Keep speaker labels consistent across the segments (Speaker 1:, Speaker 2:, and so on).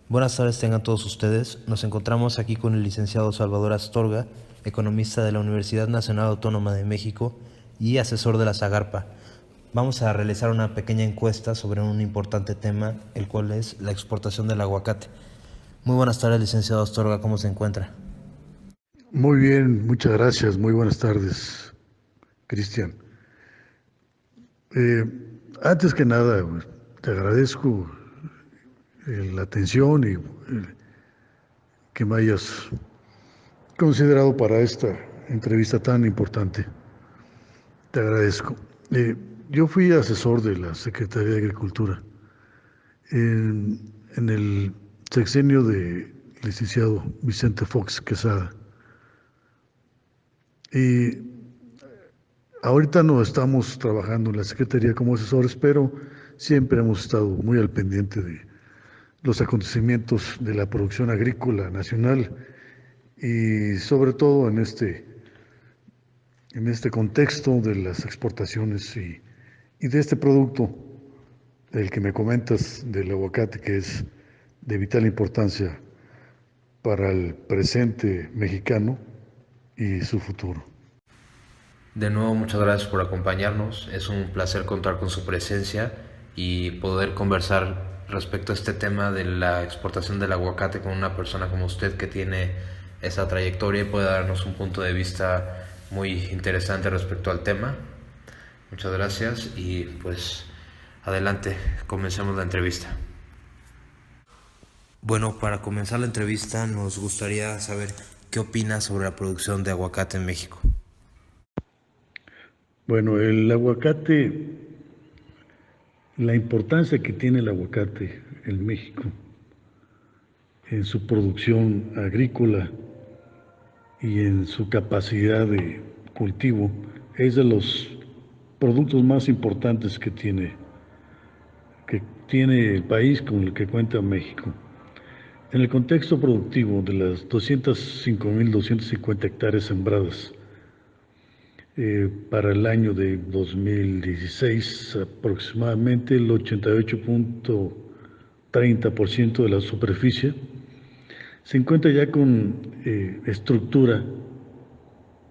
Speaker 1: Buenas tardes tengan todos ustedes. Nos encontramos aquí con el licenciado Salvador Astorga, economista de la Universidad Nacional Autónoma de México y asesor de la Zagarpa. Vamos a realizar una pequeña encuesta sobre un importante tema, el cual es la exportación del aguacate. Muy buenas tardes, licenciado Astorga, ¿cómo se encuentra?
Speaker 2: Muy bien, muchas gracias. Muy buenas tardes, Cristian. Eh, Antes que nada, pues, te agradezco la atención y que me hayas considerado para esta entrevista tan importante. Te agradezco. Yo fui asesor de la Secretaría de Agricultura en el sexenio de licenciado Vicente Fox Quesada. Y ahorita no estamos trabajando en la Secretaría como asesores, pero siempre hemos estado muy al pendiente de los acontecimientos de la producción agrícola nacional y sobre todo en este contexto de las exportaciones y de este producto del que me comentas, del aguacate, que es de vital importancia para el presente mexicano y su futuro.
Speaker 1: De nuevo, muchas gracias por acompañarnos. Es un placer contar con su presencia y poder conversar respecto a este tema de la exportación del aguacate con una persona como usted que tiene esa trayectoria y puede darnos un punto de vista muy interesante respecto al tema. Muchas gracias y pues adelante, comencemos la entrevista. Bueno, para comenzar la entrevista nos gustaría saber qué opina sobre la producción de aguacate en México.
Speaker 2: Bueno, el aguacate, la importancia que tiene el aguacate en México en su producción agrícola y en su capacidad de cultivo es de los productos más importantes que tiene el país con el que cuenta México. En el contexto productivo de las 205.250 hectáreas sembradas para el año de 2016, aproximadamente el 88.30% de la superficie se encuentra ya con estructura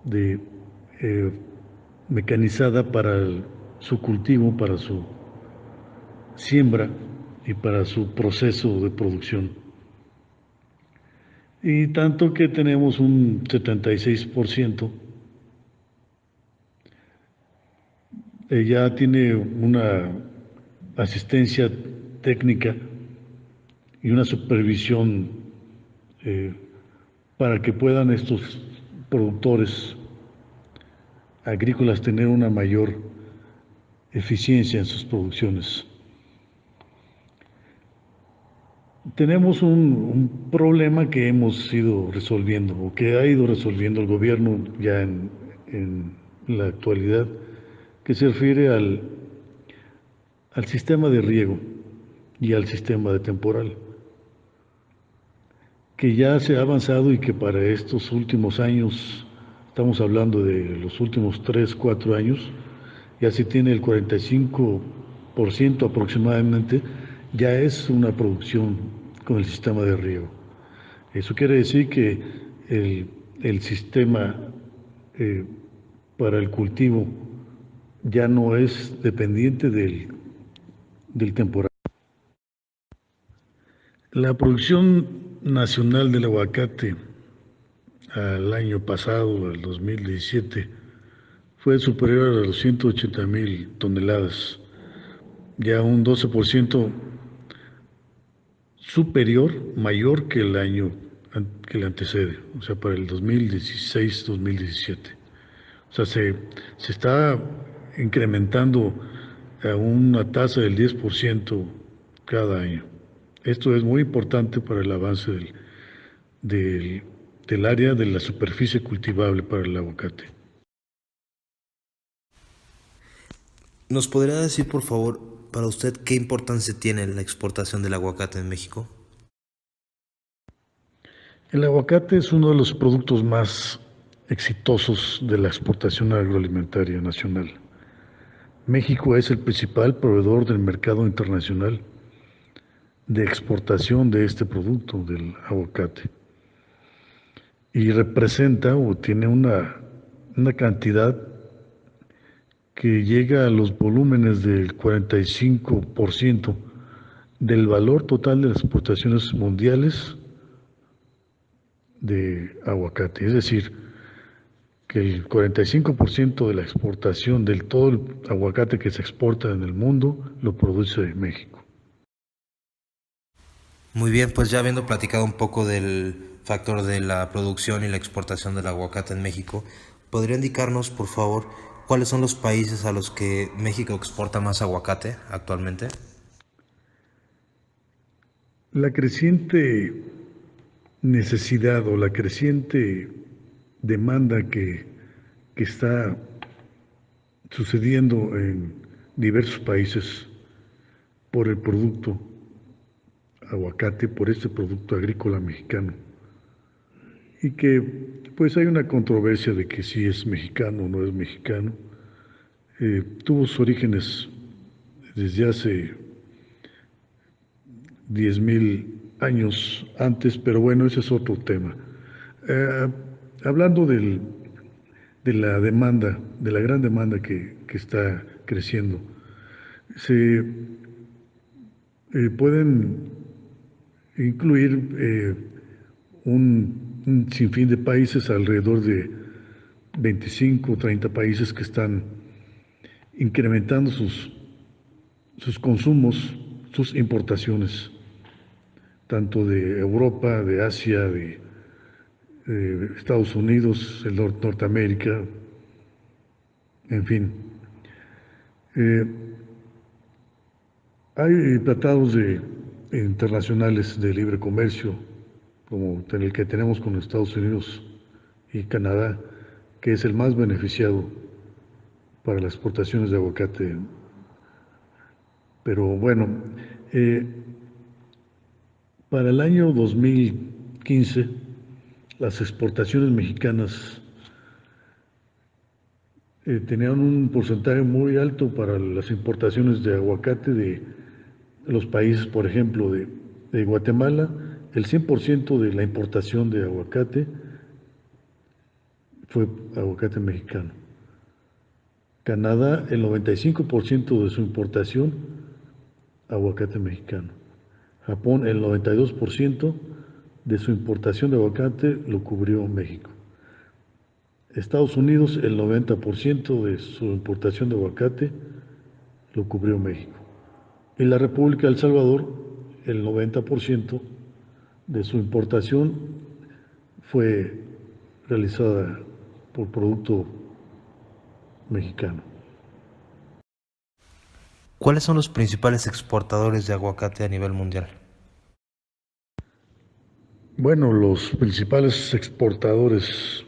Speaker 2: de, eh, mecanizada para su cultivo, para su siembra y para su proceso de producción. Y tanto que tenemos un 76% ya tiene una asistencia técnica y una supervisión eh, para que puedan estos productores agrícolas tener una mayor eficiencia en sus producciones. Tenemos un problema que hemos ido resolviendo o que ha ido resolviendo el gobierno ya en la actualidad, que se refiere al sistema de riego y al sistema de temporal, que ya se ha avanzado y que para estos últimos años, estamos hablando de los últimos 3, 4 años, ya se tiene el 45% aproximadamente, ya es una producción con el sistema de riego. Eso quiere decir que el sistema eh, para el cultivo ya no es dependiente del temporal. La producción nacional del aguacate al año pasado, al 2017, fue superior a los 180.000 toneladas, ya un 12% superior, mayor que el año que le antecede, o sea, para el 2016-2017. O sea, se está incrementando a una tasa del 10% cada año. Esto es muy importante para el avance del, del área de la superficie cultivable para el aguacate.
Speaker 1: ¿Nos podría decir, por favor, para usted qué importancia tiene la exportación del aguacate en México?
Speaker 2: El aguacate es uno de los productos más exitosos de la exportación agroalimentaria nacional. México es el principal proveedor del mercado internacional de exportación de este producto, del aguacate. Y representa o tiene una cantidad que llega a los volúmenes del 45% del valor total de las exportaciones mundiales de aguacate. Es decir, que el 45% de la exportación del todo el aguacate que se exporta en el mundo lo produce México.
Speaker 1: Muy bien, pues ya habiendo platicado un poco del factor de la producción y la exportación del aguacate en México, ¿podría indicarnos, por favor, cuáles son los países a los que México exporta más aguacate actualmente?
Speaker 2: La creciente necesidad o la creciente demanda que está sucediendo en diversos países por el producto aguacate, por este producto agrícola mexicano, y que pues hay una controversia de que si es mexicano o no es mexicano. Tuvo sus orígenes desde hace 10.000 años antes, pero bueno, ese es otro tema. Eh, hablando de la demanda, de la gran demanda que está creciendo, se pueden incluir un sinfín de países, alrededor de 25 o 30 países que están incrementando sus consumos, sus importaciones, tanto de Europa, de Asia, de Estados Unidos, el Norteamérica, en fin. Eh, hay tratados internacionales de libre comercio, como el que tenemos con Estados Unidos y Canadá, que es el más beneficiado para las exportaciones de aguacate. Pero bueno, eh, para el año 2015, las exportaciones mexicanas tenían un porcentaje muy alto para las importaciones de aguacate de los países, por ejemplo, de Guatemala. El 100% de la importación de aguacate fue aguacate mexicano. Canadá, el 95% de su importación, aguacate mexicano. Japón, el 92% de su importación de aguacate lo cubrió México. Estados Unidos, el 90% de su importación de aguacate lo cubrió México. Y la República de El Salvador, el 90% de su importación fue realizada por producto mexicano.
Speaker 1: ¿Cuáles son los principales exportadores de aguacate a nivel mundial?
Speaker 2: Bueno, los principales exportadores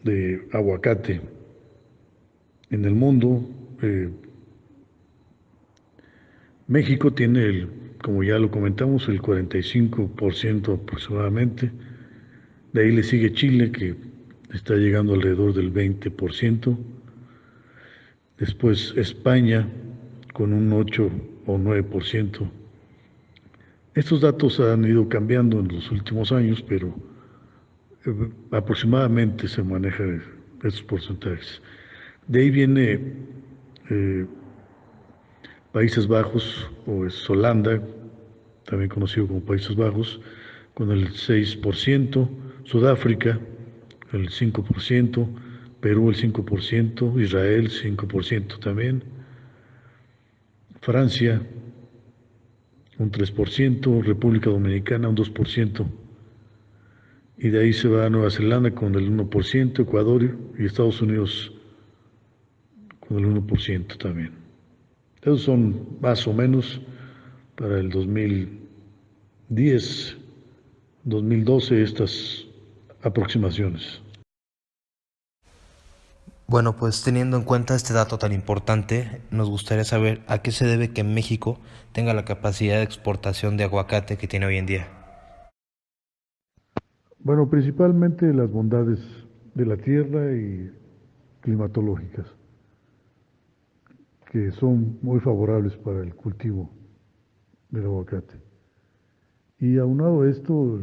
Speaker 2: de aguacate en el mundo, eh, México tiene, como ya lo comentamos, el 45% aproximadamente. De ahí le sigue Chile, que está llegando alrededor del 20%. Después España, con un 8 o 9%. Estos datos han ido cambiando en los últimos años, pero aproximadamente se manejan esos porcentajes. De ahí viene eh, Países Bajos, o es Holanda, también conocido como Países Bajos, con el 6%, Sudáfrica el 5%, Perú el 5%, Israel 5% también, Francia un 3%, República Dominicana un 2%, y de ahí se va a Nueva Zelanda con el 1%, Ecuador y Estados Unidos con el 1% también. Esos son más o menos para el 2010, 2012 estas aproximaciones.
Speaker 1: Bueno, pues teniendo en cuenta este dato tan importante, nos gustaría saber a qué se debe que México tenga la capacidad de exportación de aguacate que tiene hoy en día.
Speaker 2: Bueno, principalmente las bondades de la tierra y climatológicas, que son muy favorables para el cultivo del aguacate. Y aunado a esto,